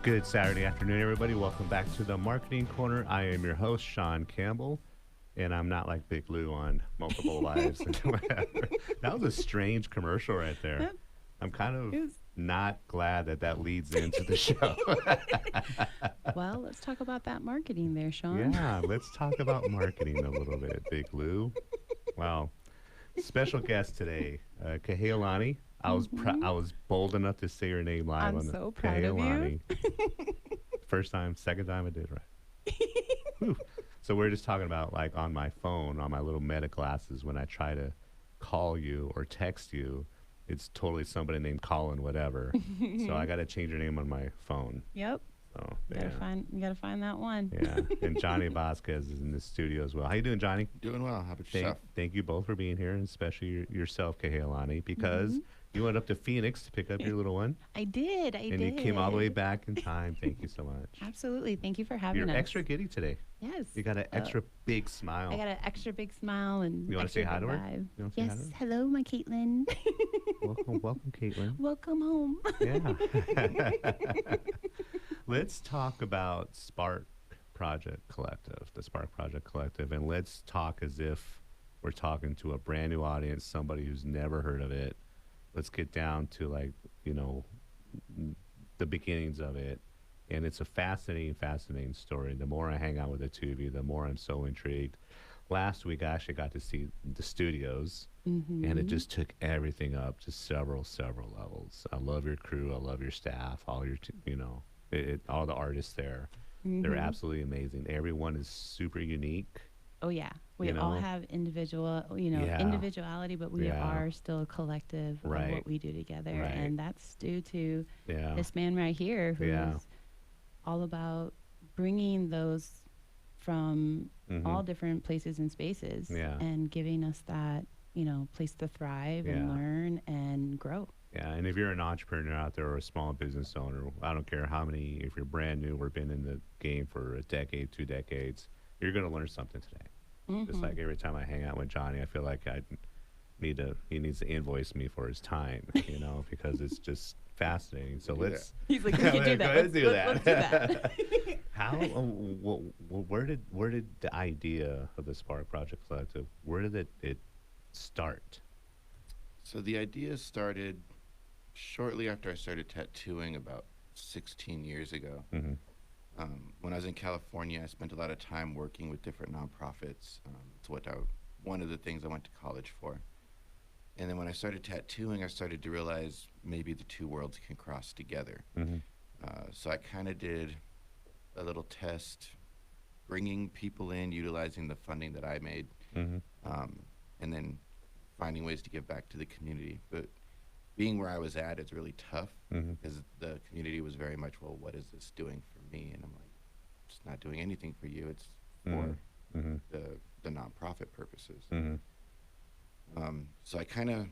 Good Saturday afternoon, everybody. Welcome back to the Marketing Corner. I am your host, Sean Campbell, and I'm not like Big Lou on Multiple Lives and whatever. That was a strange commercial right there. That I'm kind of is. not glad that that leads into the show. Well, let's talk about that marketing there, Sean. Yeah, let's talk about marketing a little bit, Big Lou. Wow. Special guest today, Kahealani. Hmm. I was bold enough to say her name live I'm on the so proud of you. Kahealani. First time, second time I did right. Whew. So we're just talking about like on my phone, on my little meta glasses, when I try to call you or text you, it's totally somebody named Colin, whatever. So I got to change your name on my phone. Yep. So Gotta yeah, find you gotta find that one. yeah. And Johnny Vasquez is in the studio as well. How you doing, Johnny? Doing well. How about Thank yourself? thank you both for being here, and especially yourself, Kahealani, because Hmm. you went up to Phoenix to pick up your little one, I did. I and you came all the way did. back in time. Thank you so much. Absolutely. Thank you for having You're us. extra giddy today. Yes. You got an Uh, extra big I smile. got an extra big smile and You want to say extra hi big to her? vibe. You want to say hi to Yes. her? Hello, my Caitlin. Welcome, Caitlin. Welcome home. Yeah. Let's talk about Spark Project Collective, the Spark Project Collective, and let's talk as if we're talking to a brand new audience, somebody who's never heard of it. Let's get down to like, you know, the beginnings of it. And it's a fascinating, fascinating story. The more I hang out with the two of you, the more I'm so intrigued. Last week, I actually got to see the studios, and it Hmm. just took everything up to several levels. I love your crew. I love your staff. All your, all the artists there. They're Hmm. absolutely amazing. Everyone is super unique. Oh yeah, we You all know, have yeah, individuality, but we yeah, are still a collective of right, what we do together, right, and that's due to yeah, this man right here, yeah, who's all about bringing those from mm-hmm, all different places and spaces, yeah, and giving us that place to thrive and yeah. learn and grow. Yeah, and if you're an entrepreneur out there or a small business owner, I don't care how many, if you're brand new or been in the game for a decade, 2 decades, you're going to learn something today. Just Hmm. like every time I hang out with Johnny, I feel like he needs to invoice me for his time, because it's just fascinating. So Do that. let's, He's like, we go could do that. ahead and do Let's do that. that. How, where did the idea of the Spark Project Collective, where did it start? So the idea started shortly after I started tattooing about 16 years ago. Mm-hmm, When I was in California, I spent a lot of time working with different nonprofits. It's one of the things I went to college for. And then when I started tattooing, I started to realize maybe the two worlds can cross together. mm-hmm, So I kind of did a little test, bringing people in, utilizing the funding that I made, mm-hmm, um, and then finding ways to give back to the community. But being where I was at, it's really tough mm-hmm, because the community was very much, well, what is this doing for me? And I'm like, it's not doing anything for you. It's for mm-hmm, the nonprofit purposes. mm-hmm, So I kind of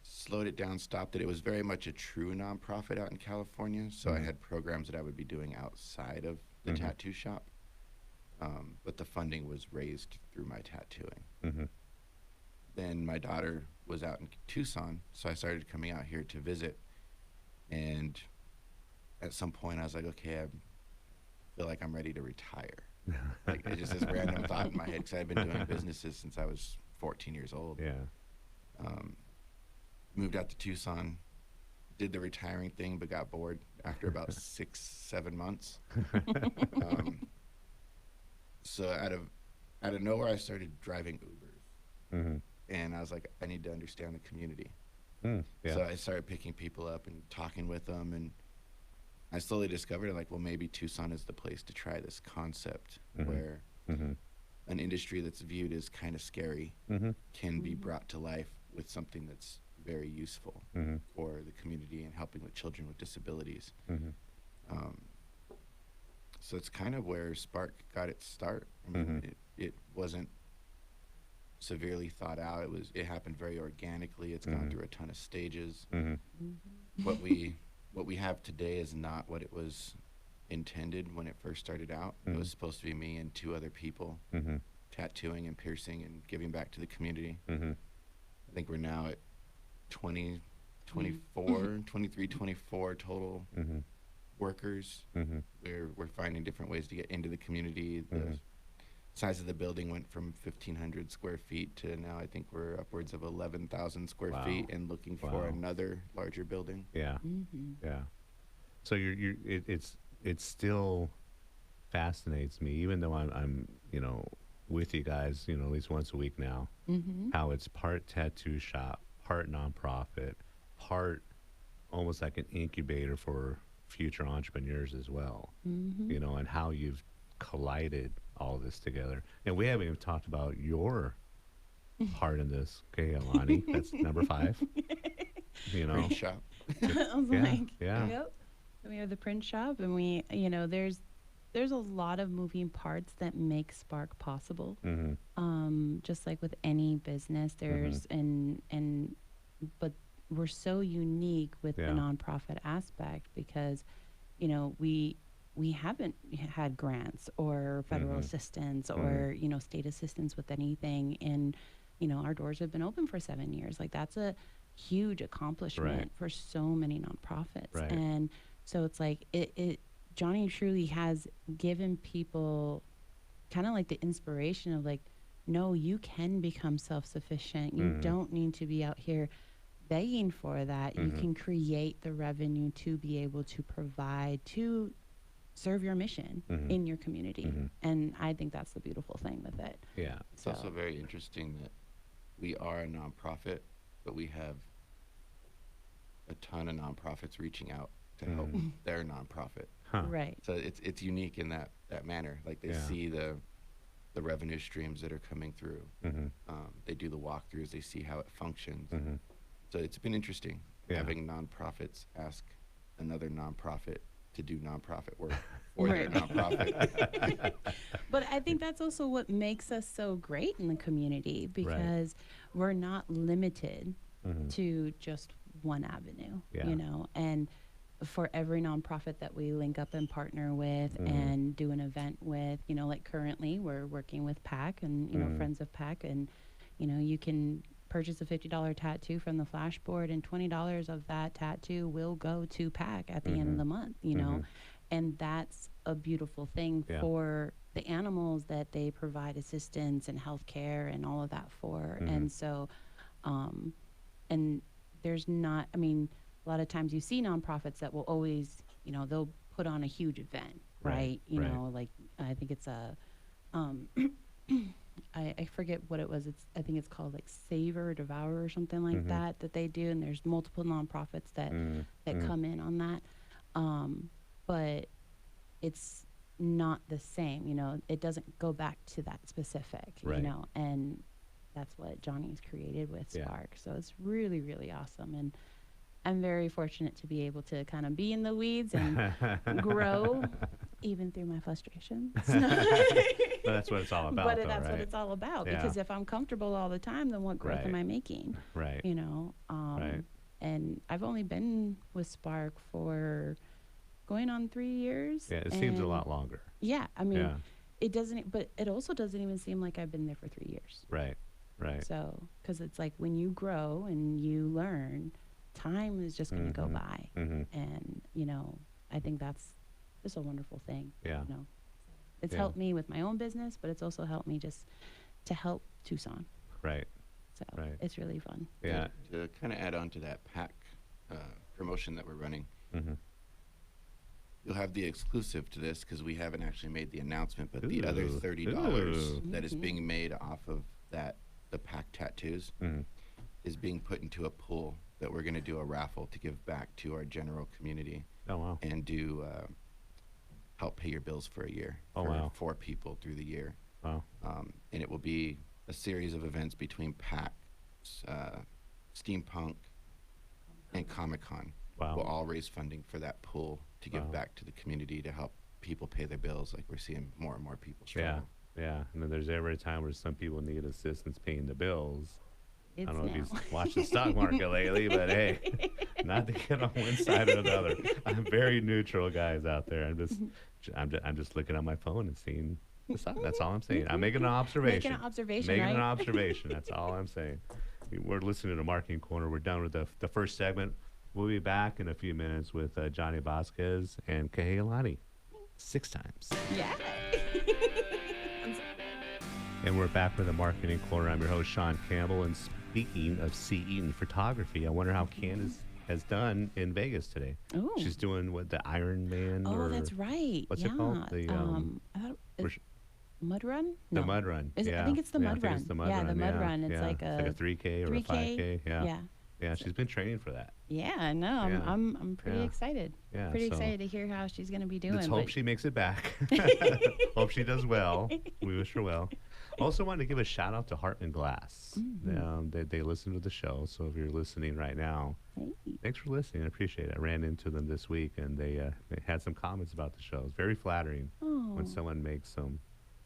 slowed it down, stopped it. It was very much a true nonprofit out in California. So I mm-hmm, had programs that I would be doing outside of the mm-hmm, tattoo shop. But the funding was raised through my tattooing. mm-hmm. Then my daughter was out in Tucson, so I started coming out here to visit. And at some point, I was like, okay, I feel like I'm ready to retire. Like, it's just this random thought in my head because I've been doing businesses since I was 14 years old. Yeah. Um, Moved out to Tucson, did the retiring thing, but got bored after about 6, 7 months. Um, so out of nowhere, I started driving Ubers, Mm-hmm. and I was like, I need to understand the community. Yeah. So I started picking people up and talking with them, and I slowly discovered like, well, maybe Tucson is the place to try this concept Mhm. where Mm-hmm. an industry that's viewed as kind of scary Mm-hmm. can be Mhm. brought to life with something that's very useful Mm-hmm. for the community and helping with children with disabilities. Mm-hmm. Um, so it's kind of where Spark got its start. I mean, Mhm. it wasn't severely thought out. It happened very organically. It's gone Mhm. through a ton of stages. Mm-hmm. Mhm. What we what we have today is not what it was intended when it first started out. It Mhm. was supposed to be me and two other people Mm-hmm. tattooing and piercing and giving back to the community. Mm-hmm. I think we're now at 20, Mm. 24, 23, 24 total Mm-hmm. workers. Mm-hmm. We're finding different ways to get into the community. The Mhm. size of the building went from 1,500 square feet to now I think we're upwards of 11,000 square Wow. feet and looking for Wow. another larger building. Yeah. Mm-hmm. Yeah. So it still fascinates me, even though I'm with you guys, at least once a week now. Mm-hmm. How it's part tattoo shop, part nonprofit, part almost like an incubator for future entrepreneurs as well. Mm-hmm. And how you've collided all this together. And we haven't even talked about your part in this. Okay, Alani, that's number 5. You know, Print shop. I was yeah, like, yeah. yep. We have the print shop, and there's a lot of moving parts that make Spark possible. Mm-hmm. Just like with any business, there's but we're so unique with the Yeah. nonprofit aspect because, we haven't had grants or federal Mhm. assistance Mhm. or state assistance with anything, and our doors have been open for 7 years. Like that's a huge accomplishment Right. for so many nonprofits, Right. and so it's like it Johnny truly has given people kind of like the inspiration of like, no, you can become self-sufficient. You Mhm. don't need to be out here begging for that. You Mhm. can create the revenue to be able to provide, to serve your mission Mhm. in your community. Mhm. And I think that's the beautiful thing with it. Yeah. It's also very interesting that we are a nonprofit, but we have a ton of nonprofits reaching out to help Mhm. their nonprofit. Huh. Right. So it's unique in that manner. Like they Yeah. see the revenue streams that are coming through. Mm-hmm. They do the walkthroughs. They see how it functions. Mm-hmm. So it's been interesting Yeah. having nonprofits ask another nonprofit to do nonprofit work for Right. their nonprofit. But I think that's also what makes us so great in the community because we're not limited Mm-hmm. to just one avenue, Yeah. and for every nonprofit that we link up and partner with Mhm. and do an event with, like currently we're working with PAC and, Mhm. friends of PAC, and, you can purchase a $50 tattoo from the flashboard and $20 of that tattoo will go to PAC at the end of Mhm. the month, Mhm. and that's a beautiful thing Yeah. for the animals that they provide assistance and health care and all of that for. Mhm. And so, um, and there's not, I mean, a lot of times you see nonprofits that will always, they'll put on a huge event, Right, right? right. Like I think it's a, um, I forget what it was. I think it's called like Savor or Devour or something like Mhm. that they do. And there's multiple nonprofits that Mm-hmm. that come in on that. But it's not the same, it doesn't go back to that specific, Right. and that's what Johnny's created with Yeah. Spark. So it's really, really awesome. And I'm very fortunate to be able to kind of be in the weeds and grow even through my frustrations. But that's what it's all about, But though, that's what right? it's all about. Yeah. Because if I'm comfortable all the time, then what growth Right. am I making? Right. Right. And I've only been with Spark for going on 3 years. Yeah, it seems a and lot longer. Yeah, I mean, Yeah. it doesn't, but it also doesn't even seem like I've been there for 3 years. Right. Right. So, because it's like when you grow and you learn, time is just going to go Mhm. by. Mm-hmm. And, I think that's just a wonderful thing. Yeah. It's Yeah. helped me with my own business, but it's also helped me just to help Tucson. Right. So Right. it's really fun. Yeah. To kind of add on to that PAC promotion that we're running, Mm-hmm. you'll have the exclusive to this because we haven't actually made the announcement, but the other Ooh. $30 Ooh. that is Mhm. being made off of the PAC tattoos Mm-hmm. is being put into a pool that we're going to do a raffle to give back to our general community Oh wow. and do help pay your bills for a year Oh, for wow. 4 people through the year. Wow. And it will be a series of events between PAC, Steampunk, and Comic-Con. Wow. Will all raise funding for that pool to give Wow. back to the community to help people pay their bills. Like we're seeing more and more people Yeah. struggle. Yeah. And then there's every time where some people need assistance paying the bills. It's I don't know if now. you've watched the stock market lately, but hey, not to get on one side or the other. I'm very neutral, guys out there. I'm just looking at my phone and seeing the stock. That's all I'm saying. I'm making an observation. Making an observation, Making right? an observation. That's all I'm saying. We're listening to Marketing Corner. We're done with the first segment. We'll be back in a few minutes with Johnny Vasquez and Kehelani 6 times. Yeah. And we're back with the Marketing Corner. I'm your host, Sean Campbell. And speaking of Eaton photography, I wonder how Candace has done in Vegas today. Oh. She's doing what, the Iron Man? Oh, or that's right. What's yeah. it called? The I thought Mud Run? the No. Mud Run. Is it, Yeah. I think it's the Yeah, I Mud think Run. it's the Mud yeah, Run. the Mud yeah. Run. It's yeah. like It's like a 3K or 3K. a 5K. Yeah. Yeah. Yeah, she's been training for that. Yeah, no, Yeah. I'm pretty Yeah. excited. Yeah, Pretty so excited to hear how she's going to be doing. let's hope but- she makes it back. Hope she does well. We wish her well. Also wanted to give a shout out to Hartman Glass. They listen to the show, so if you're listening right now, Hey. thanks for listening. I appreciate it. I ran into them this week, and they had some comments about the show. It's very flattering when Oh, someone makes some,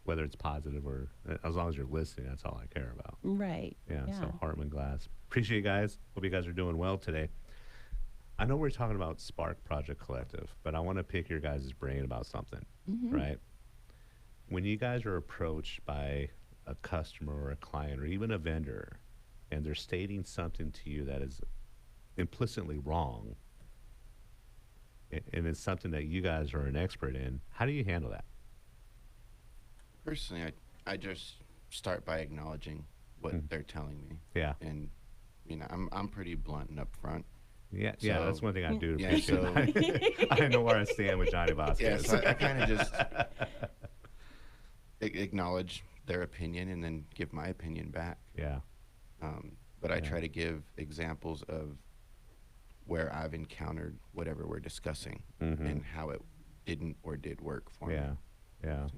whether it's positive or as long as you're listening, that's all I care about. right. Yeah, Yeah. so Hartman Glass. Appreciate you guys. Hope you guys are doing well today. I know we're talking about Spark Project Collective, but I want to pick your guys' brain about something, right? When you guys are approached by a customer or a client or even a vendor, and they're stating something to you that is implicitly wrong, and it's something that you guys are an expert in, how do you handle that? Personally, I just start by acknowledging what they're telling me, Yeah, and I'm pretty blunt and upfront. yeah, So- that's one thing I do Yeah, appreciate. so- I know where I stand with Johnny Yeah, Vasquez. so I kind of just acknowledge their opinion and then give my opinion back. Yeah, But I Yeah. try to give examples of where I've encountered whatever we're discussing and how it didn't or did work for yeah, me. yeah,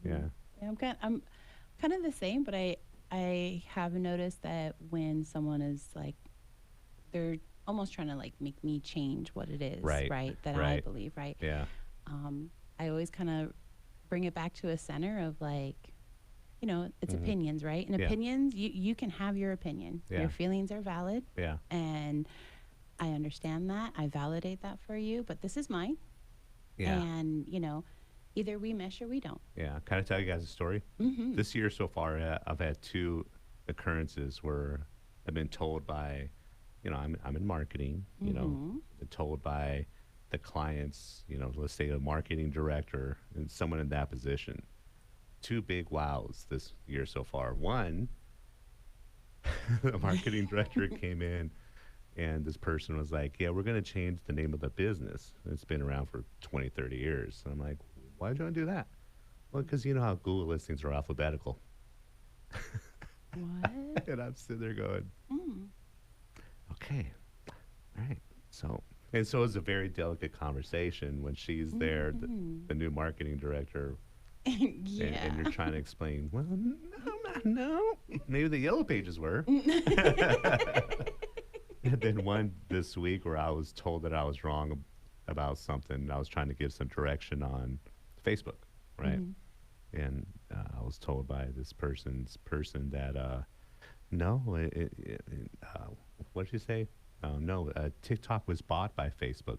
yeah. Yeah, I'm kind of the same, but I have noticed that when someone is like, they're almost trying to like make me change what it is, Right, that I right. believe, right? Yeah, I always kind of bring it back to a center of like, it's opinions, right? And Yeah. opinions, you can have your opinion. Yeah. Your feelings are valid, yeah, and I understand that. I validate that for you, but this is mine. yeah, And, either we mesh or we don't. yeah. Can I tell you guys a story? This year so far, I've had 2 occurrences where I've been told by, I'm in marketing, been told by the clients, let's say a marketing director and someone in that position. 2 big wows this year so far. One, the marketing director came in and this person was like, yeah, we're going to change the name of the business. It's been around for 20, 30 years. And I'm like, why did you want to do that? Well, because you know how Google listings are alphabetical. What? And I'm sitting there going, okay, all right. So it's a very delicate conversation when she's there, the new marketing director, Yeah. and you're trying to explain, well, no. Maybe the yellow pages were. And then one this week where I was told that I was wrong about something. I was trying to give some direction on Facebook, right? And I was told by this person that, no, what did you say? No, TikTok was bought by Facebook.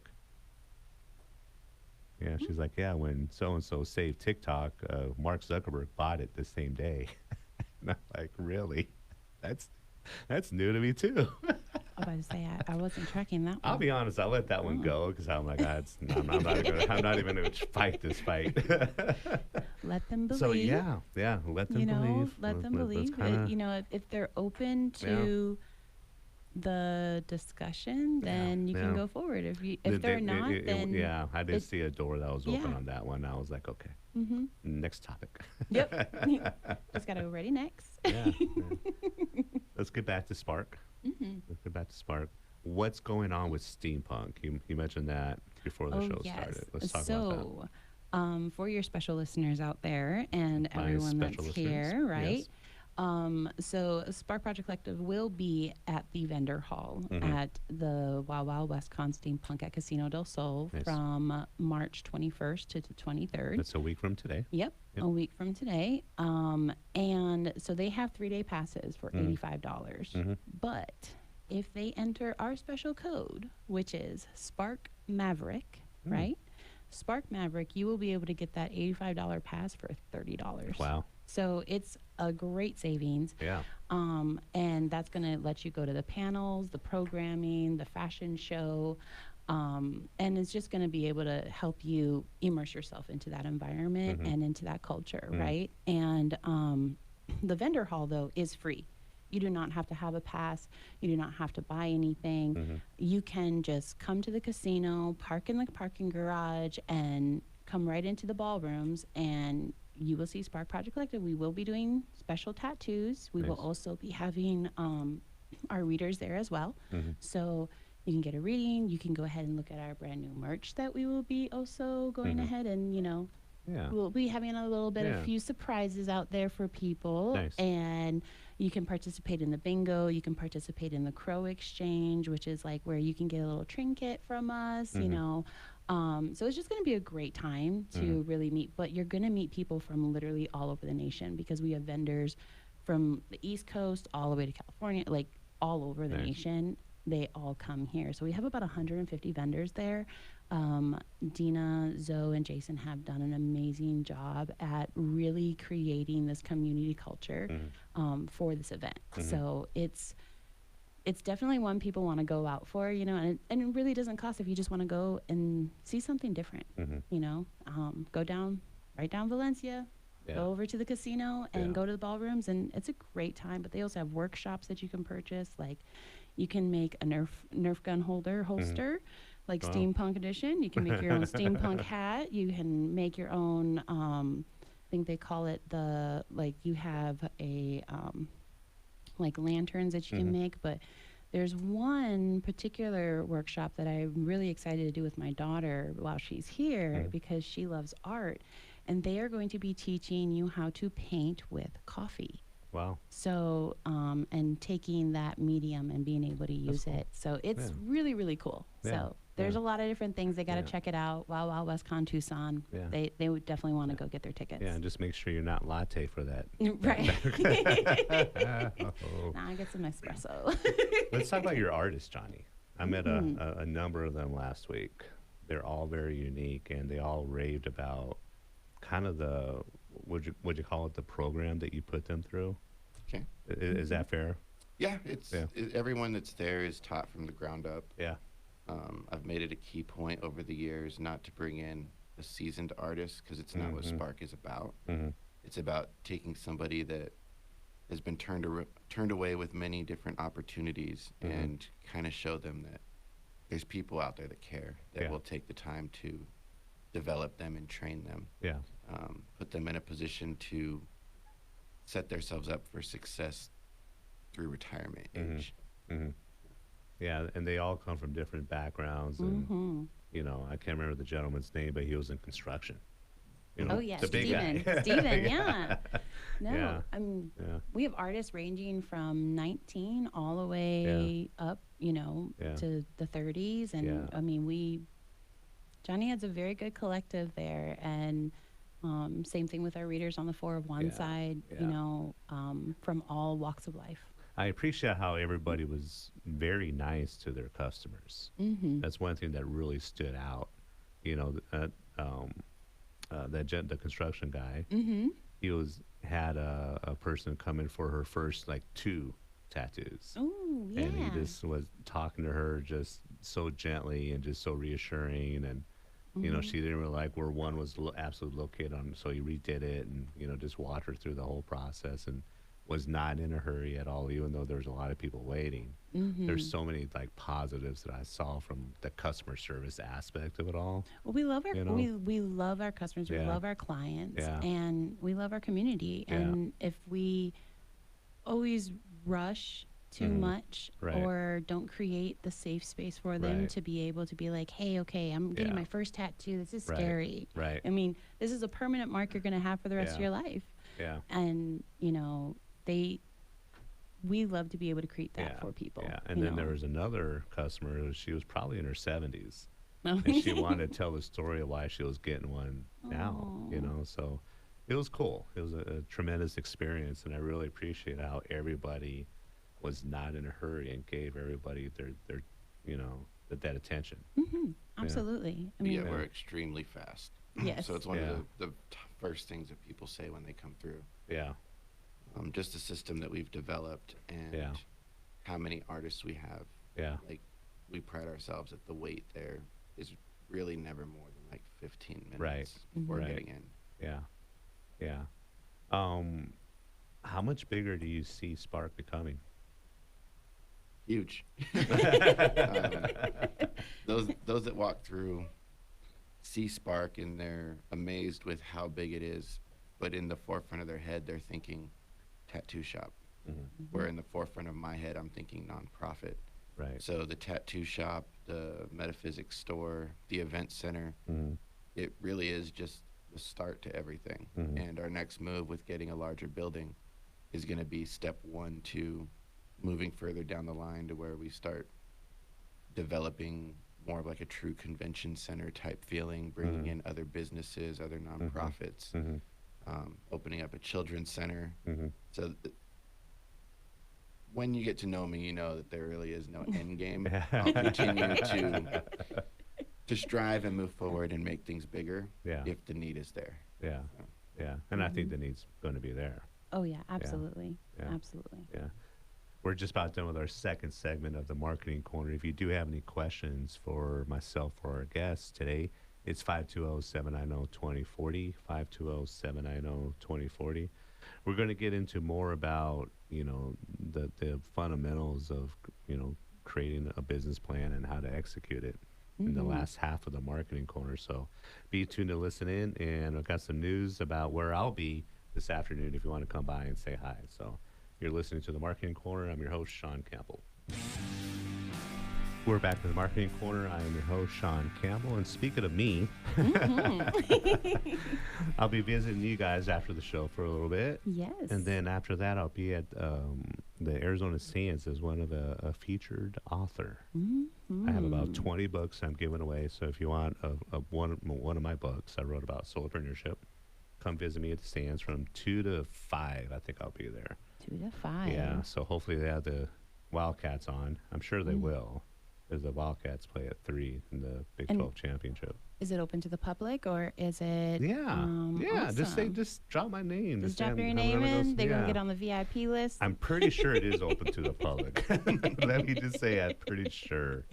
Yeah, she's like, yeah, when so-and-so saved TikTok, Mark Zuckerberg bought it the same day. And I'm like, really? That's new to me too. I was about to say I wasn't tracking that one. I'll be honest, I let that one go because I'm like, I'm not even going to fight this fight. Let them believe. So yeah, let them believe. Let them let's believe. kinda- If they're open to the discussion, then you can yeah. go forward. If they're not, then yeah, I did it- see a door that was open yeah. on that one. I was like, okay, next topic. Yep. Just gotta go ready next. Yeah. Let's get back to Spark. Let's get back to Spark. What's going on with steampunk? You mentioned that before the show started. Let's talk about that. For your special listeners out there and My everyone special that's listeners, here, right? yes. So Spark Project Collective will be at the vendor hall Mm-hmm. at the Wild Wild West Con Steampunk at Casino del Sol Nice. from March 21st to the 23rd. That's a week from today. Yep, Yep. a week from today. And so they have 3-day passes for $85. Mm-hmm. But if they enter our special code, which is Spark Maverick, right? Spark Maverick, you will be able to get that $85 pass for $30. Wow. So it's a great savings. Yeah. And that's going to let you go to the panels, the programming, the fashion show. And it's just going to be able to help you immerse yourself into that environment Mm-hmm. and into that culture, Mm-hmm. right? And the vendor hall, though, is free. You do not have to have a pass. You do not have to buy anything. Mm-hmm. You can just come to the casino, park in the parking garage, and come right into the ballrooms, and you will see Spark Project Collective. We will be doing special tattoos. We will Nice. also be having our readers there as well. Mm-hmm. So you can get a reading. You can go ahead and look at our brand new merch that we will be also going Mm-hmm. ahead and, Yeah. we'll be having a little bit Yeah. of few surprises out there for people. Nice. And you can participate in the bingo. You can participate in the crow exchange, which is like where you can get a little trinket from us, Mhm. So it's just going to be a great time to Mhm. really meet. But you're going to meet people from literally all over the nation because we have vendors from the East Coast all the way to California, like all over the Nice. nation. They all come here. So we have about 150 vendors there. Dina, Zoe, and Jason have done an amazing job at really creating this community culture Mhm. for this event. Mhm. So it's definitely one people want to go out for, and it really doesn't cost if you just want to go and see something different, Mhm. go down, right down Valencia, Yeah. go over to the casino and Yeah. go to the ballrooms, and it's a great time. But they also have workshops that you can purchase. Like you can make a Nerf gun holster, like Wow. steampunk edition. You can make your own steampunk hat. You can make your own. I think they call it you have a like lanterns that you can Mhm. make, but there's one particular workshop that I'm really excited to do with my daughter while she's here Mhm. because she loves art, and they are going to be teaching you how to paint with coffee. Wow. So, and taking that medium and being able to That's use cool. it. So it's Yeah. really, really cool. Yeah. So there's Yeah. a lot of different things. They got to Yeah. check it out. Wow, Wow, WestCon Tucson. Yeah. They would definitely want to Yeah. go get their tickets. Yeah, and just make sure you're not latte for that. Right. Oh. Nah, I get some espresso. Let's talk about your artists, Johnny. I met Mhm. a number of them last week. They're all very unique, and they all raved about kind of the would you call it the program that you put them through? Okay. Is that fair? Yeah, Yeah. everyone that's there is taught from the ground up. Yeah. I've made it a key point over the years not to bring in a seasoned artist because it's not what Mhm. Spark is about. Mhm. It's about taking somebody that has been turned away with many different opportunities Mhm. and kind of show them that there's people out there that care, that Yeah. will take the time to develop them and train them, Yeah. put them in a position to set themselves up for success through retirement Mhm. age. Mhm. Yeah, and they all come from different backgrounds, and Mm-hmm. I can't remember the gentleman's name, but he was in construction. Oh yeah, the big Steven. guy. Steven, yeah. No, Yeah. Yeah. we have artists ranging from 19 all the way up, Yeah. to the 30s, and Yeah. I mean, Johnny has a very good collective there, and same thing with our readers on the 4 of 1 Yeah. side, Yeah. from all walks of life. I appreciate how everybody was very nice to their customers. Mm-hmm. That's one thing that really stood out. You know, the construction guy, Mm-hmm. he had a person come in for her first like 2 tattoos. Oh yeah. And he just was talking to her just so gently and just so reassuring, and Mhm. she didn't really like where one was absolutely located on, so he redid it, and just walked her through the whole process, and was not in a hurry at all, even though there was a lot of people waiting. Mhm. There's so many like positives that I saw from the customer service aspect of it all. Well, we love our You know? we love our customers. We Yeah. love our clients, Yeah. and we love our community. Yeah. And if we always rush too Mhm. much Right. or don't create the safe space for them Right. to be able to be like, hey, okay, I'm getting Yeah. my first tattoo. This is Right. scary. Right. I mean, this is a permanent mark you're going to have for the rest of Yeah. your life. Yeah. And we love to be able to create that Yeah. for people. Yeah. And then there was another customer. She was probably in her 70s. Oh. And she wanted to tell the story of why she was getting one now, Aw. so it was cool. It was a tremendous experience, and I really appreciate how everybody was not in a hurry and gave everybody their that attention. Absolutely. I Yeah, mean, we're extremely fast. yes. So it's one Yeah. of the first things that people say when they come through. Yeah. Just the system that we've developed and Yeah. how many artists we have. Yeah. Like, we pride ourselves that the wait there is really never more than like 15 minutes Right. before Right. getting in. Yeah. Yeah. Um, how much bigger do you see Spark becoming? Huge. um, those that walk through see Spark and they're amazed with how big it is, but in the forefront of their head they're thinking tattoo shop. Where in the forefront of my head I'm thinking nonprofit. Right. So the tattoo shop, the metaphysics store, the event center, it really is just the start to everything. And our next move with getting a larger building is going to be step 1 to moving further down the line to where we start developing more of like a true convention center type feeling, bringing in other businesses, other nonprofits, opening up a children's center. So when you get to know me, you know that there really is no end game. I'll continue to strive and move forward and make things bigger Yeah. if the need is there. Yeah. Yeah. And I think the need's going to be there. Oh yeah, absolutely. Yeah. Absolutely. Yeah. We're just about done with our second segment of the Marketing Corner. If you do have any questions for myself or our guests today, it's 520-790-2040, 520-790-2040. We're going to get into more about, the fundamentals of, creating a business plan and how to execute it in the last half of the Marketing Corner. So be tuned to listen in, and I've got some news about where I'll be this afternoon if you want to come by and say hi. So you're listening to the Marketing Corner. I'm your host, Sean Campbell. We're back to the Marketing Corner. I am your host, Sean Campbell. And speaking of me, I'll be visiting you guys after the show for a little bit. Yes. And then after that, I'll be at the Arizona Sands as one of a featured author. I have about 20 books I'm giving away. So if you want one of my books, I wrote about solopreneurship. Come visit me at the Sands from 2 to 5. I think I'll be there. 2 to 5. Yeah, so hopefully they have the Wildcats on. I'm sure they will, because the Wildcats play at 3 in the Big 12 championship. Is it open to the public or is it? Yeah, yeah. Awesome. Just drop my name. Just drop your name in. They're gonna get on the VIP list. I'm pretty sure it is open to the public. Let me just say, I'm pretty sure.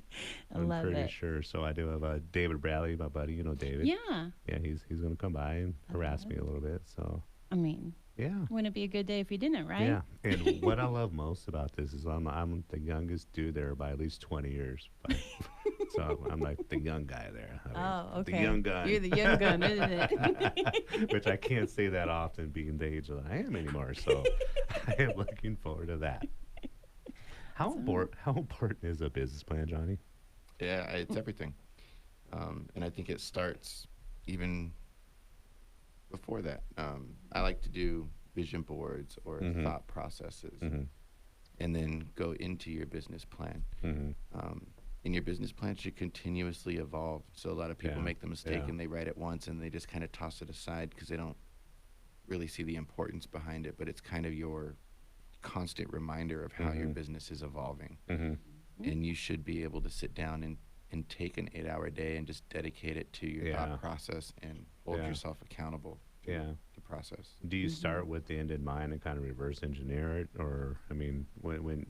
I'm love pretty it. sure. So I do have David Bradley, my buddy. You know David. Yeah. Yeah, he's gonna come by and harass me a little bit. So I mean, yeah. wouldn't it be a good day if you didn't, right? Yeah, and what I love most about this is I'm the youngest dude there by at least 20 years. So I'm like the young guy there. Oh, okay. The young gun. You're the young gun, isn't it? Which I can't say that often being the age that I am anymore. So I am looking forward to that. How important is a business plan, Johnny? Yeah, it's everything. And I think it starts even before that. I like to do vision boards or thought processes and then go into your business plan. And your business plan should continuously evolve. So a lot of people make the mistake and they write it once and they just kind of toss it aside because they don't really see the importance behind it. But it's kind of your constant reminder of how your business is evolving. And you should be able to sit down and take an 8-hour day and just dedicate it to your thought process and hold yourself accountable to the process. Do you start with the end in mind and kind of reverse engineer it? Or, I mean, when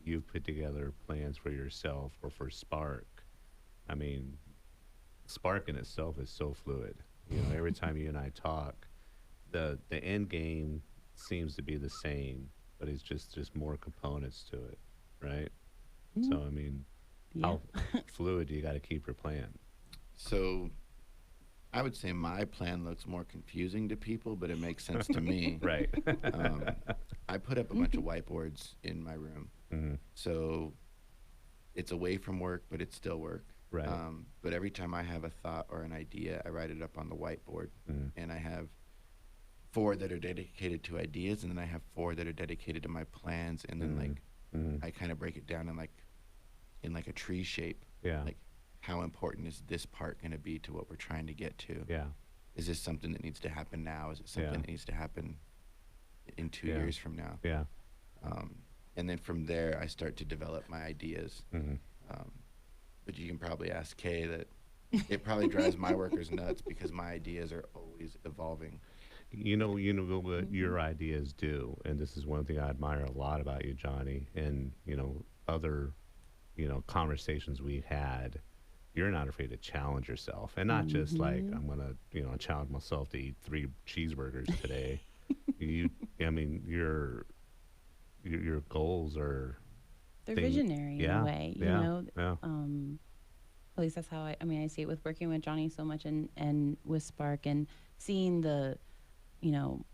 you've put together plans for yourself or for Spark, I mean, Spark in itself is so fluid. Every time you and I talk, the end game seems to be the same, but it's just more components to it, right? So, I mean, how fluid do you got to keep your plan? So I would say my plan looks more confusing to people, but it makes sense to me. Right. I put up a bunch of whiteboards in my room. So it's away from work, but it's still work. Right. But every time I have a thought or an idea, I write it up on the whiteboard. And I have 4 that are dedicated to ideas, and then I have 4 that are dedicated to my plans. And then I kind of break it down in like a tree shape. Yeah. Like, how important is this part going to be to what we're trying to get to? Yeah. Is this something that needs to happen now? Is it something that needs to happen in 2 Yeah. years from now? Yeah. And then from there, I start to develop my ideas. but you can probably ask Kay that it probably drives my workers nuts because my ideas are always evolving. You know what Mhm. your ideas do, and this is one thing I admire a lot about you, Johnny, and other conversations we've had. You're not afraid to challenge yourself, and not just like Mhm. I'm gonna challenge myself to eat 3 cheeseburgers today. You, I mean, your goals are They're thing. visionary in a Yeah, way, you yeah, know. yeah. Um, at least that's how I mean, I see it with working with Johnny so much and with Spark and seeing the, you know,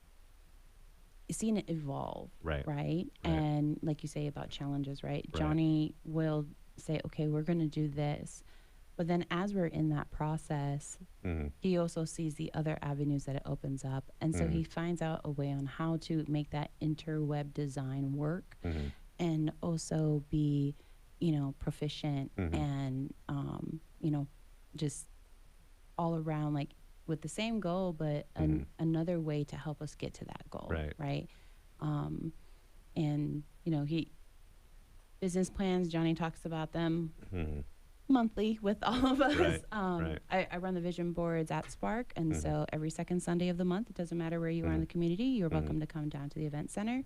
seeing it evolve, Right, right? right. And like you say about challenges, right? Right. Johnny will say, okay, we're going to do this. But then as we're in that process, Mm-hmm. he also sees the other avenues that it opens up. And so Mm-hmm. he finds out a way on how to make that interweb design work Mm-hmm. and also be, proficient Mm-hmm. and, just all around like with the same goal, but Mm-hmm. another way to help us get to that goal, Right. right? Um, and he business plans. Johnny talks about them Mm-hmm. monthly with all of us. Right. Right. I run the vision boards at Spark, and Mm-hmm. so every second Sunday of the month, it doesn't matter where you are in Mm-hmm. the community, you're Mm-hmm. welcome to come down to the event center,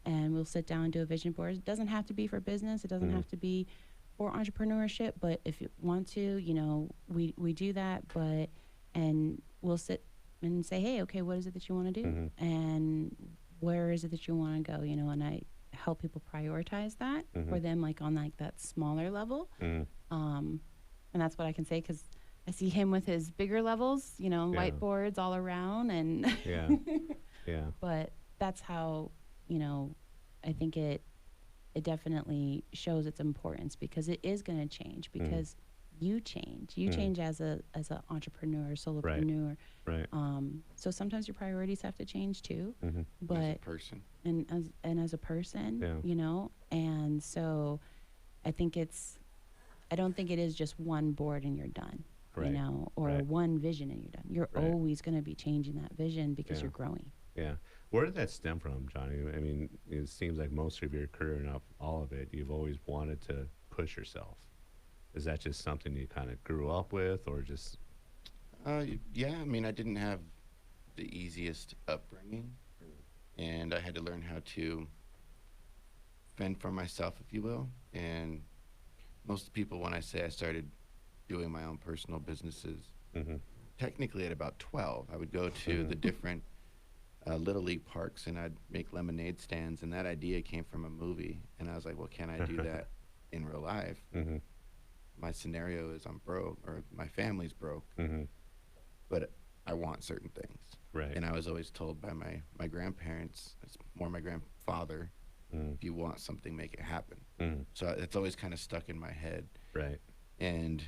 and we'll sit down and do a vision board. It doesn't have to be for business. It doesn't Mm-hmm. have to be for entrepreneurship, but if you want to, we do that. But and we'll sit and say, hey, okay, what is it that you want to do, Mm-hmm. and where is it that you want to go? And I help people prioritize that Mm-hmm. for them, like on like that smaller level. Mm-hmm. Um, and that's what I can say because I see him with his bigger levels, Yeah. whiteboards all around, and Yeah. Yeah. but that's how you know I think it definitely shows its importance because it is going to change Mm-hmm. because you Mm-hmm. change as a entrepreneur, Right. solopreneur. Right. So sometimes your priorities have to change too, Mm-hmm. As a but person. and as a person, Yeah. and so I think I don't think it is just one board and you're done, Right. or Right. one vision and you're done. You're Right. always going to be changing that vision because Yeah. you're growing. Yeah. Where did that stem from, Johnny? I mean, it seems like most of your career, not all of it, you've always wanted to push yourself. Is that just something you kind of grew up with, or just? Yeah, I mean, I didn't have the easiest upbringing, and I had to learn how to fend for myself, if you will. And most people, when I say I started doing my own personal businesses, Mm-hmm. technically at about 12, I would go to Mm-hmm. the different Little League parks and I'd make lemonade stands. And that idea came from a movie. And I was like, well, can I do that in real life? Mm-hmm. My scenario is I'm broke or my family's broke, Mm-hmm. but I want certain things. Right. And I was always told by my grandparents, it's more my grandfather, Mm-hmm. if you want something, make it happen. Mm-hmm. So it's always kind of stuck in my head. Right. And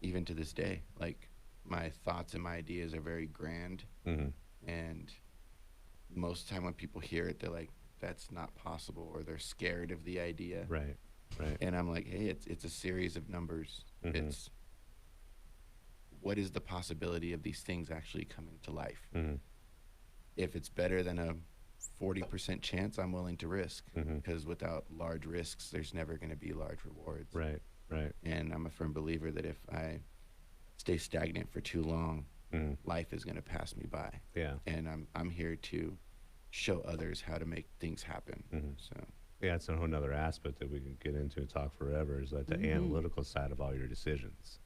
even to this day, like my thoughts and my ideas are very grand. Mm-hmm. And most of the time when people hear it, they're like, that's not possible, or they're scared of the idea. Right. Right. And I'm like, hey, it's a series of numbers. Mm-hmm. It's what is the possibility of these things actually coming to life? Mm-hmm. If it's better than a 40% chance, I'm willing to risk Mm-hmm. because without large risks, there's never going to be large rewards. Right. Right. And I'm a firm believer that if I stay stagnant for too long, Mm-hmm. life is going to pass me by. Yeah. And I'm here to show others how to make things happen. Mm-hmm. So Yeah, it's a whole nother aspect that we can get into and talk forever. Is like the Mhm. analytical side of all your decisions.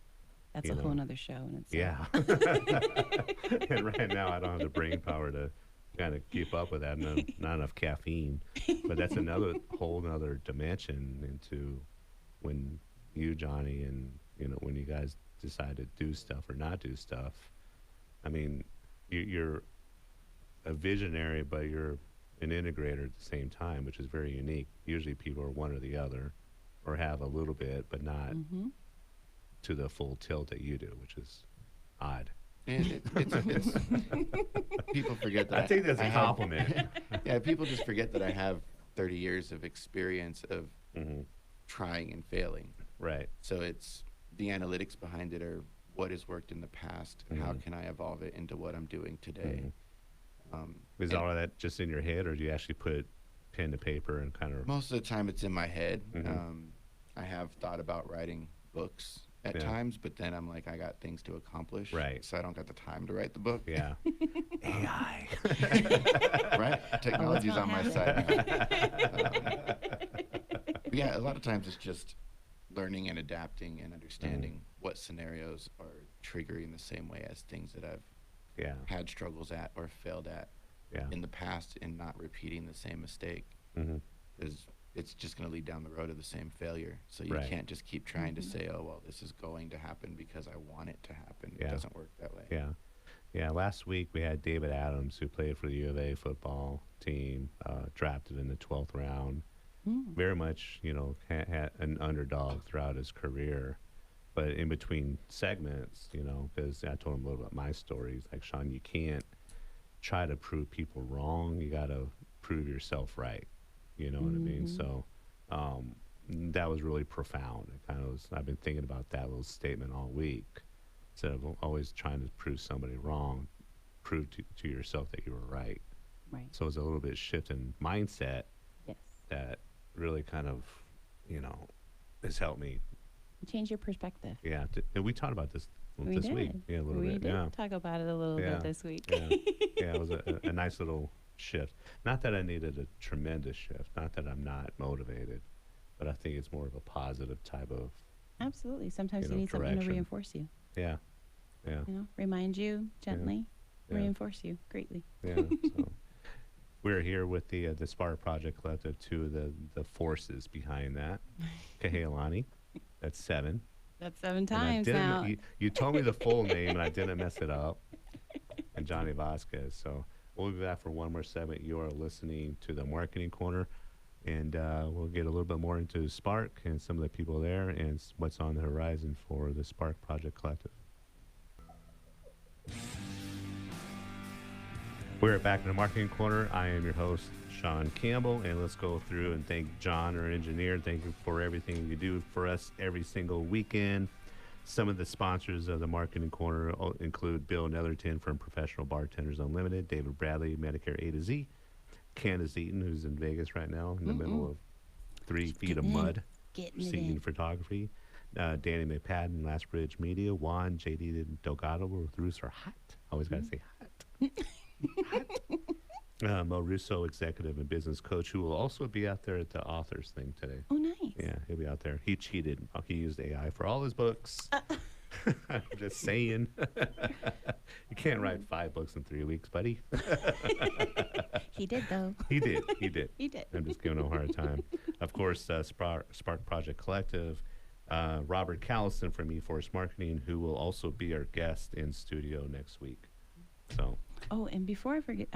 That's You a whole know. nother show in itself. Yeah. And right now, I don't have the brain power to kind of keep up with that. Not enough caffeine. But that's another whole nother dimension into when you, Johnny, and when you guys decide to do stuff or not do stuff. I mean, you're a visionary, but you're an integrator at the same time, which is very unique. Usually, people are one or the other, or have a little bit, but not Mm-hmm. to the full tilt that you do, which is odd. and it's people forget that I think that's I a have- compliment. yeah, people just forget that I have 30 years of experience of Hmm. trying and failing. Right. So it's the analytics behind it are what has worked in the past. How Mhm. can I evolve it into what I'm doing today? Is And all of that just in your head, or do you actually put pen to paper and kind of? most of the time it's in my head. Mhm. I have thought about writing books at Yeah. times, but then I'm like, I got things to accomplish. Right. So I don't got the time to write the book. Yeah. AI. Right? Oh, it's Technology's gonna on my happen. side now. But yeah, a lot of times it's just learning and adapting and understanding what scenarios are triggering the same way as things that I've Yeah. had struggles at or failed at Yeah. in the past, and not repeating the same mistake, Hmm. because it's just going to lead down the road of the same failure. So you Right. can't just keep trying to say, oh, well, this is going to happen because I want it to happen. It Yeah. doesn't work that way. Yeah. Yeah. Last week we had David Adams, who played for the U of A football team, drafted in the 12th round. Mm. Very much, had an underdog throughout his career. But in between segments, because I told him a little about my stories, like, Sean, you can't try to prove people wrong. You got to prove yourself right. You know what I mean? So that was really profound. It kind of was, I've been thinking about that little statement all week. Instead of always trying to prove somebody wrong, prove to yourself that you were right. Right. So it's a little bit shift in mindset Yes. that really kind of, has helped me. Change your perspective. Yeah. And we talked about this We this did. week. Yeah, a little we bit. did Yeah. talk about it a little Yeah. bit this week. Yeah. Yeah, it was a nice little shift. Not that I needed a tremendous shift, not that I'm not motivated, but I think it's more of a positive type of, Absolutely. Sometimes you know, need something to direction. reinforce you. yeah, yeah, Remind you gently, yeah. reinforce you greatly. yeah. So we're here with the Spark Project Collective, two of the forces behind that. Kahealani, that's 7. That's 7 And I times didn't- now. You told me the full name, and I didn't mess it up. And Johnny Vasquez. So we'll be back for one more segment. You are listening to the Marketing Corner, and we'll get a little bit more into Spark and some of the people there and what's on the horizon for the Spark Project Collective. We're back in the Marketing Corner. I am your host, Sean Campbell, and let's go through and thank John, our engineer. Thank you for everything you do for us every single weekend. Some of the sponsors of the Marketing Corner include Bill Netherton from Professional Bartenders Unlimited, David Bradley, Medicare A to Z, Candace Eaton, who's in Vegas right now in the middle of 3 feet of getting in. mud, Getting it seeing in. photography, Danny McPadden, Last Bridge Media, Juan, JD Delgado with Rooster Hot. Always got to say hot. Mo Russo, executive and business coach, who will also be out there at the authors thing today. Oh, nice. Yeah, he'll be out there. He cheated. He used AI for all his books. I'm just saying. You can't write 5 books in 3 weeks, buddy. He did, though. He did. He did. He did. I'm just giving him a hard time. Of course, Spark Project Collective, Robert Callison from eForce Marketing, who will also be our guest in studio next week. So, Oh, and before I forget,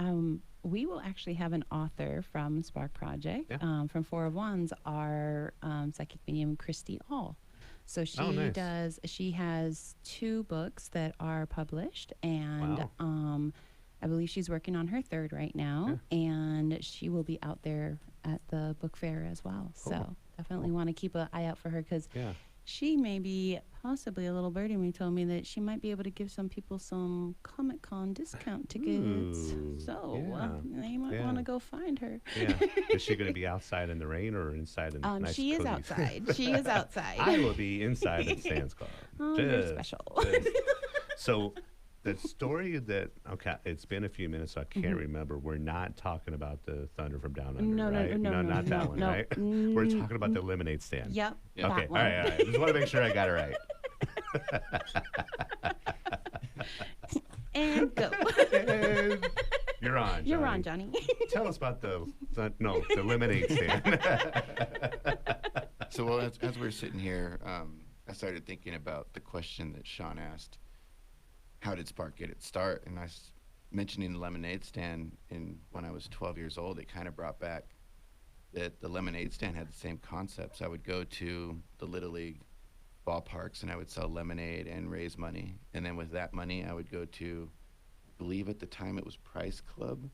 we will actually have an author from Spark Project, Yeah. from 4 of Wands, our psychic medium, Christy All. So she nice. she has 2 books that are published, and Wow. I believe she's working on her 3rd right now, and she will be out there at the book fair as well. Cool. So definitely want to keep an eye out for her, because yeah. she may be possibly a little birdie. Me told me that she might be able to give some people some Comic-Con discount tickets. Ooh, So yeah, they might yeah. want to go find her. Yeah. Is she going to be outside in the rain or inside in nice She is cozy- outside. She is outside. I will be inside at Sam's Club. Oh, you're Just- special. just- So the story that, okay, it's been a few minutes, so I can't remember. We're not talking about the Thunder from Down Under, No, no, right? no, no, not that no, one, no. right? We're talking about the lemonade stand. Yep. Yeah. Okay, That all one. right, all right. Just want to make sure I got it right. And go. And you're on, You're on, Johnny. Tell us about the lemonade stand. So as we're sitting here, I started thinking about the question that Sean asked, how did Spark get its start? And mentioning the lemonade stand, when I was 12 years old, it kind of brought back that the lemonade stand had the same concepts. I would go to the Little League ballparks and I would sell lemonade and raise money. And then with that money, I would go to, I believe at the time it was Price Club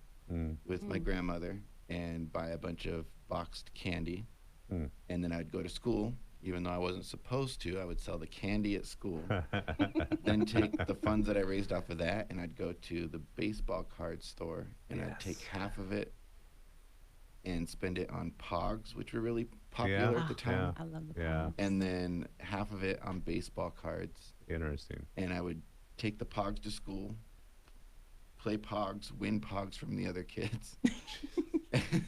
with my grandmother and buy a bunch of boxed candy. And then I'd go to school. Even though I wasn't supposed to, I would sell the candy at school. Then take the funds that I raised off of that, and I'd go to the baseball card store, and I'd take half of it and spend it on Pogs, which were really popular at Ah, the time, I love the Yeah. pogs. and then half of it on baseball cards. Interesting. And I would take the pogs to school, play pogs, win pogs from the other kids.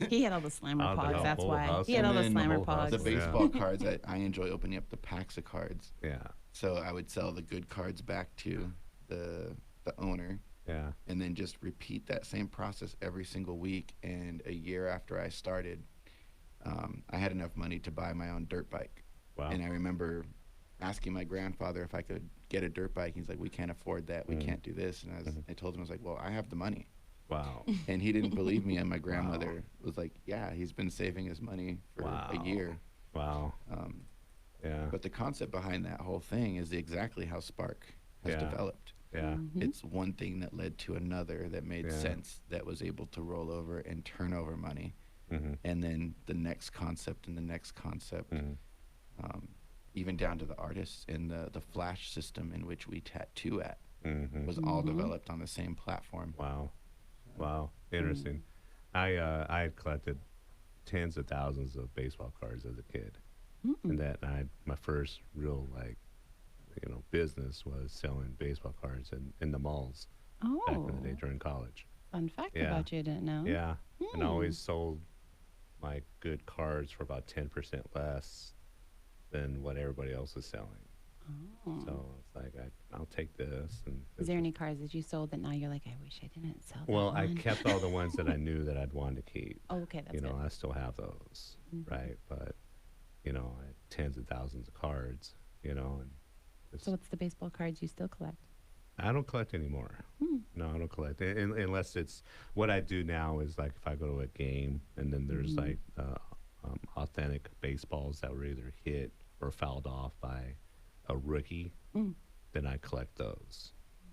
He had all the slammer Oh, pogs. That's whole why he hustle. had And all the then The slammer whole the hustle, pogs. yeah. baseball cards, I enjoy opening up the packs of cards. Yeah. So I would sell the good cards back to the owner, Yeah. and then just repeat that same process every single week. And a year after I started, I had enough money to buy my own dirt bike. Wow. And I remember asking my grandfather if I could get a dirt bike. He's like, "We can't afford that. We can't do this." And I told him, I was like, "Well, I have the money." Wow. And he didn't believe me. And my grandmother was like, "Yeah, he's been saving his money for a year." Wow. Um, Yeah. but the concept behind that whole thing is exactly how Spark has Yeah. developed. Yeah. It's one thing that led to another that made Yeah. sense, that was able to roll over and turn over money. Mm-hmm. And then the next concept and the next concept, Mm-hmm. even down to the artists and the flash system in which we tattoo at, Mm-hmm. was all developed on the same platform. Wow. Wow. Interesting. I had collected tens of thousands of baseball cards as a kid. And that my first real business was selling baseball cards in the malls back in the day Oh, during college. fun fact Yeah. about you, I didn't know. Yeah. And I always sold my good cards for about 10% less than what everybody else was selling. Oh. So it's like I'll take this. And Is there any cards that you sold that now you're like, I wish I didn't sell that well, I one? kept all the ones that I knew that I'd wanted to keep. Oh, okay, that's You know, good. I still have those, right? But I had tens of thousands of cards. And it's, So what's the baseball cards you still collect? I don't collect anymore. No, I don't collect unless it's what I do now is like if I go to a game and then there's like authentic baseballs that were either hit or fouled off by a rookie, then I collect those,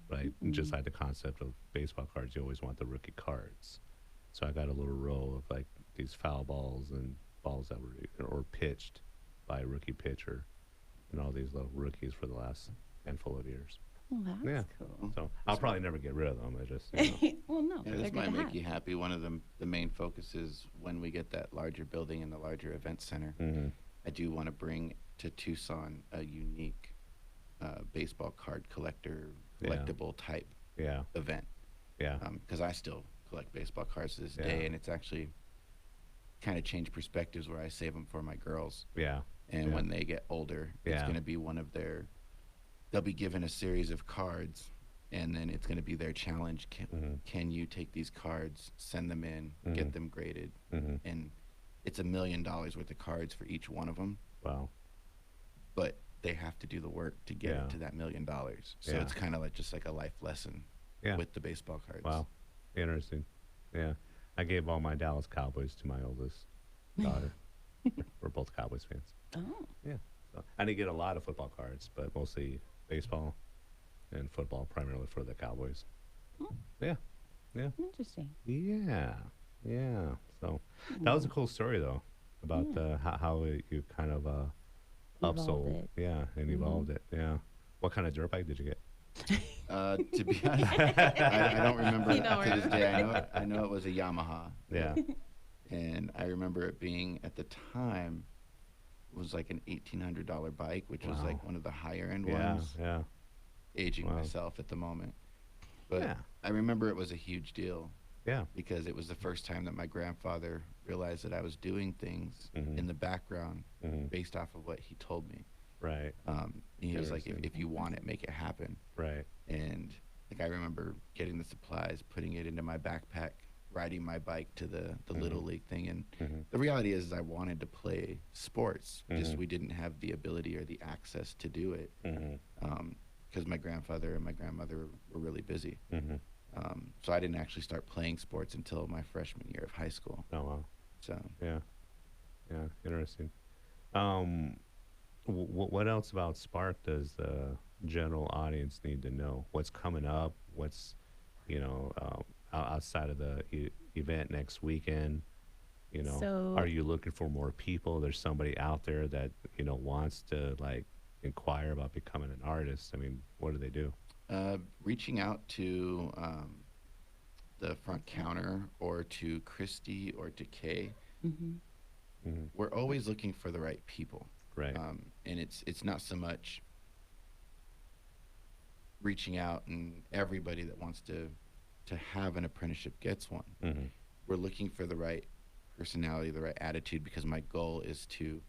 right? And just like the concept of baseball cards, you always want the rookie cards. So I got a little row of like these foul balls and balls that were or pitched by a rookie pitcher, and all these little rookies for the last handful of years. Well, that's Yeah. cool. So I'll probably never get rid of them. I just Well, no, Yeah, they're this good might to make have. you happy. One of the main focuses when we get that larger building and the larger event center, I do want to bring to Tucson a unique baseball card collectible type yeah, event. yeah, Because I still collect baseball cards to this day, Yeah. and it's actually kind of changed perspectives where I save them for my girls. yeah, And Yeah. when they get older, it's Yeah. going to be one of they'll be given a series of cards, and then it's going to be their challenge. Can you take these cards, send them in, get them graded? And it's $1 million worth of cards for each one of them, wow, but they have to do the work to get Yeah. it to that $1 million. So Yeah. it's kind of like just like a life lesson Yeah. with the baseball cards. wow, interesting. Yeah, I gave all my Dallas Cowboys to my oldest daughter. We're both Cowboys fans. Oh, Yeah, so I didn't get a lot of football cards, but mostly baseball and football, primarily for the Cowboys. Yeah, yeah, interesting. yeah, yeah. So that was a cool story, though, about how you kind of Evolved upsold, it. yeah, and evolved it. Yeah. What kind of dirt bike did you get? To be honest, I don't remember You don't to this day. remember. I know it was a Yamaha. Yeah, And I remember it being at the time was like an $1,800 bike, which was Wow. like one of the higher end yeah, ones. yeah, Aging Wow. myself at the moment, but Yeah. I remember it was a huge deal yeah, because it was the first time that my grandfather realized that I was doing things in the background based off of what he told me. right, He was like, Interesting. if you want it, make it happen. right, And like I remember getting the supplies, putting it into my backpack, riding my bike to the little league thing. And the reality is I wanted to play sports, just we didn't have the ability or the access to do it because my grandfather and my grandmother were really busy. So I didn't actually start playing sports until my freshman year of high school. Oh wow, So yeah, yeah, interesting. What else about Spark does the general audience need to know? What's coming up? What's outside of the event next weekend? So- Are you looking for more people? There's somebody out there that wants to like inquire about becoming an artist. I mean, what do they do? reaching out to the front counter or to Christy or to Kay. we're always looking for the right people. Right. And it's not so much reaching out and everybody that wants to have an apprenticeship gets one. Mm-hmm. We're looking for the right personality, the right attitude, because my goal is to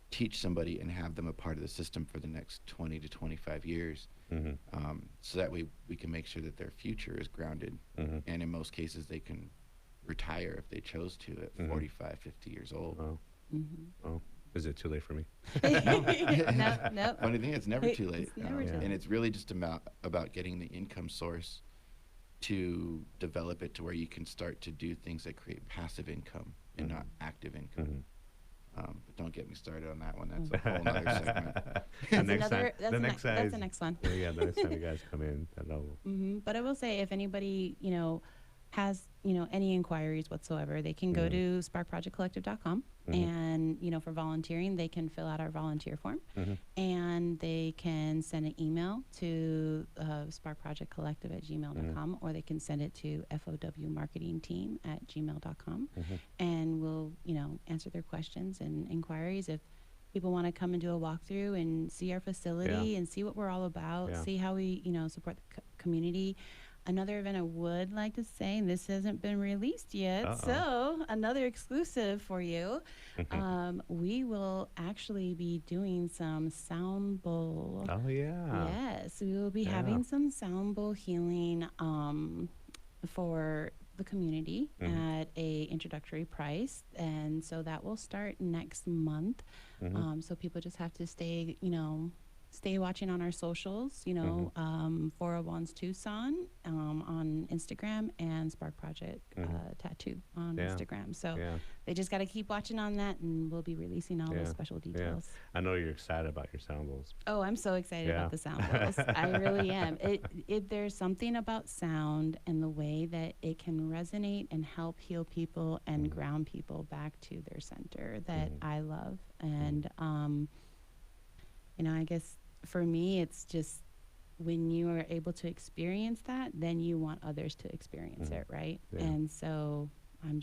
teach somebody and have them a part of the system for the next 20 to 25 years. Mm-hmm. So that we can make sure that their future is grounded. Mm-hmm. And in most cases, they can retire if they chose to at 45, 50 years old. Oh. Mm-hmm. Oh. Is it too late for me? No. Funny thing, it's never too late. It's never too Yeah. late. And it's really just about getting the income source to develop it to where you can start to do things that create passive income and not active income. Mm-hmm. But don't get me started on that one. That's a whole nother segment. The next time, That's the next that's time, the next one. yeah, the next time you guys come in, I know. But I will say, if anybody, has, any inquiries whatsoever, they can go to sparkprojectcollective.com and, for volunteering, they can fill out our volunteer form and they can send an email to sparkprojectcollective@gmail.com or they can send it to fowmarketingteam@gmail.com and we'll, answer their questions and inquiries. If people want to come and do a walkthrough and see our facility and see what we're all about, see how we, support the community. Another event I would like to say, and this hasn't been released yet, so another exclusive for you. We will actually be doing some sound bowl. Oh yeah. Yes, we will be having some sound bowl healing for the community at a introductory price, and so that will start next month. So people just have to stay watching on our socials, 401's Tucson on Instagram and Spark Project Tattoo on Instagram. So they just got to keep watching on that, and we'll be releasing all those special details. I know you're excited about your sound bowls. Oh, I'm so excited about the sound bowls. I really am. There's something about sound and the way that it can resonate and help heal people and ground people back to their center that I love. And, I guess for me, it's just when you are able to experience that, then you want others to experience it, right? Yeah. And so I'm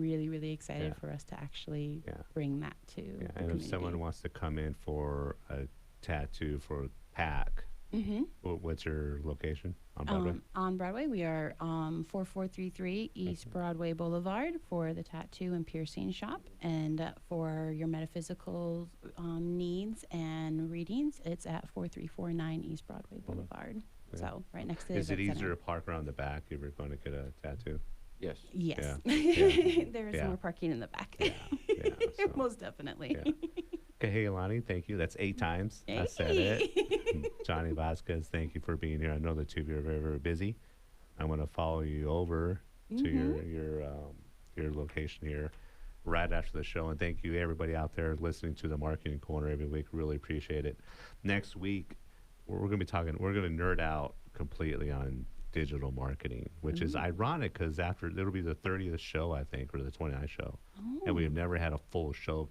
really, really excited for us to actually bring that to the And community. if someone wants to come in for a tattoo for PAC, what's your location on Broadway? On Broadway, we are 4433 East Broadway Boulevard for the tattoo and piercing shop. And for your metaphysical needs and readings, it's at 4349 East Broadway Boulevard. So right next to the Is it event easier center. to park around the back if you're going to get a tattoo? Yes. Yes. Yeah. There is Yeah. more parking in the back. So- Most definitely. Yeah. Okay, hey, Alani, thank you. That's 8 times I said it. Johnny Vasquez, thank you for being here. I know the two of you are very, very busy. I want to follow you over to your location here right after the show. And thank you, everybody out there listening to the Marketing Corner every week. Really appreciate it. Next week, we're going to be talking, we're going to nerd out completely on digital marketing, which is ironic because it'll be the 30th show, I think, or the 29th show. And we've never had a full show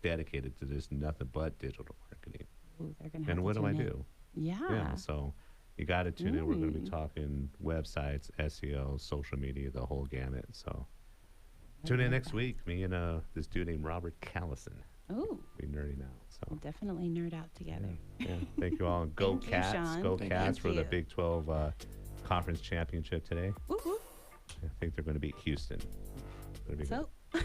dedicated to this, nothing but digital marketing. Ooh, they're gonna have And to what do I tune in. do? Yeah. So you got to tune in. We're going to be talking websites, SEO, social media, the whole gamut. So tune in next week. Me and this dude named Robert Callison Oh, be nerding out. So we'll definitely nerd out together. yeah, thank you all. And go Thank you, Cats. Sean. Go Thank Cats you. for the Big 12 conference championship today. Woo-hoo. I think they're going to beat Houston. That'd be good. So